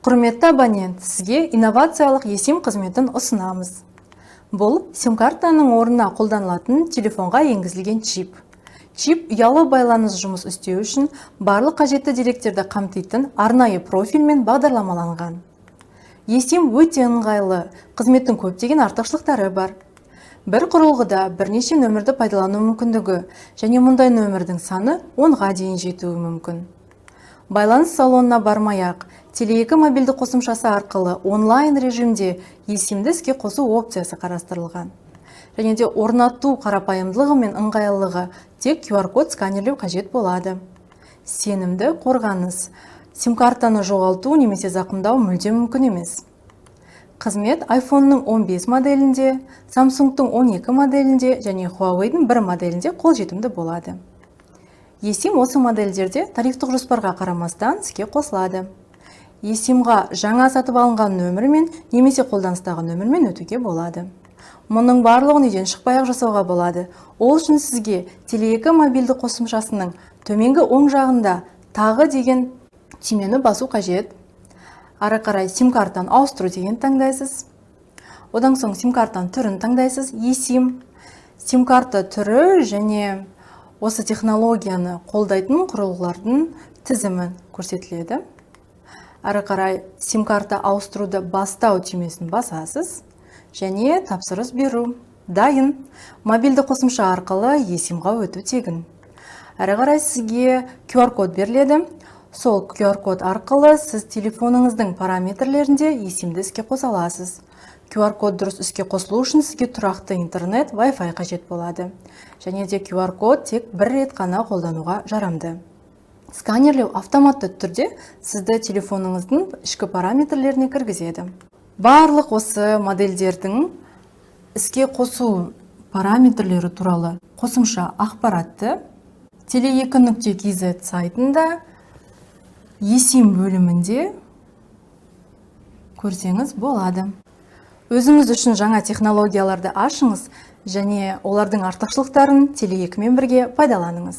Құрметті абонент, сізге инновациялық eSIM қызметін ұсынамыз. Бұл сим-картаның орнына қолданылатын телефонға енгізілген чип. Чип ұялы байланыс жұмыс істеу үшін барлық қажетті деректерді қамтитын арнайы профильмен бағдарламаланған. eSIM өте ыңғайлы, қызметтің көптеген артықшылықтары бар. Бір құрылғыда бірнеше нөмірді пайдалану мүмкіндігі, және мұндай нөмірдің саны 10-ға дейін жетуі мүмкін. Байланыс салонына бармай-ақ, Теле2 мобильді қосымшасы арқылы онлайн режимде eSIM-ді іске қосу опциясы қарастырылған. Және де орнату қарапайымдылығы мен ыңғайлылығы тек QR-код сканерлеу қажет болады. Сенімді қорғаныс. Сим-картаны жоғалту немесе зақымдау мүлдем мүмкін емес. Қызмет iPhone-ның 15 моделінде, Samsung-ның 12 моделінде және Huawei-дің 1 моделінде қолжетімді болады. eSIM осы модельдерде тарифтік жоспарға қарамастан іске қосылады. eSIM-ға жаңа сатып алынған нөмірмен немесе қолданыстағы нөмірмен өтуге болады. Мұның барлығын үйден шықпай-ақ жасауға болады. Ол үшін сізге Теле2 мобильді қосымшасының төменгі оң жағында тағы деген түймені басу қажет. Ары қарай сим-картаны ауыстыру деген таңдайсыз. Одан соң сим-картаның түрін таңдайсыз. eSIM, сим-карта түрі және осы технологияны қолдайтын құрылғылардың тізімі көрсетіледі. Ары қарай сим-карта ауыстыруды бастау түймесін басасыз және тапсырыс беру. Дайын. Мобильді қосымша арқылы eSIM-ға өту тегін. Ары қарай сізге QR-код беріледі. Сол QR-код арқылы сіз телефоныңыздың параметрлерінде eSIM-ді іске қоса аласыз. QR-код дұрыс іске қосылу үшін сізге тұрақты интернет, Wi-Fi қажет болады. Және де QR-код тек бір рет қана қолдануға жарамды. Сканерлеу автоматты түрде сізді телефоныңыздың ішкі параметрлеріне кіргізеді. Барлық осы модельдердің іске қосу параметрлері туралы қосымша ақпаратты tele2.kz сайтында eSIM бөлімінде көрсеңіз болады. Өзіңіз үшін жаңа технологияларды ашыңыз және олардың артықшылықтарын Теле2-мен бірге пайдаланыңыз.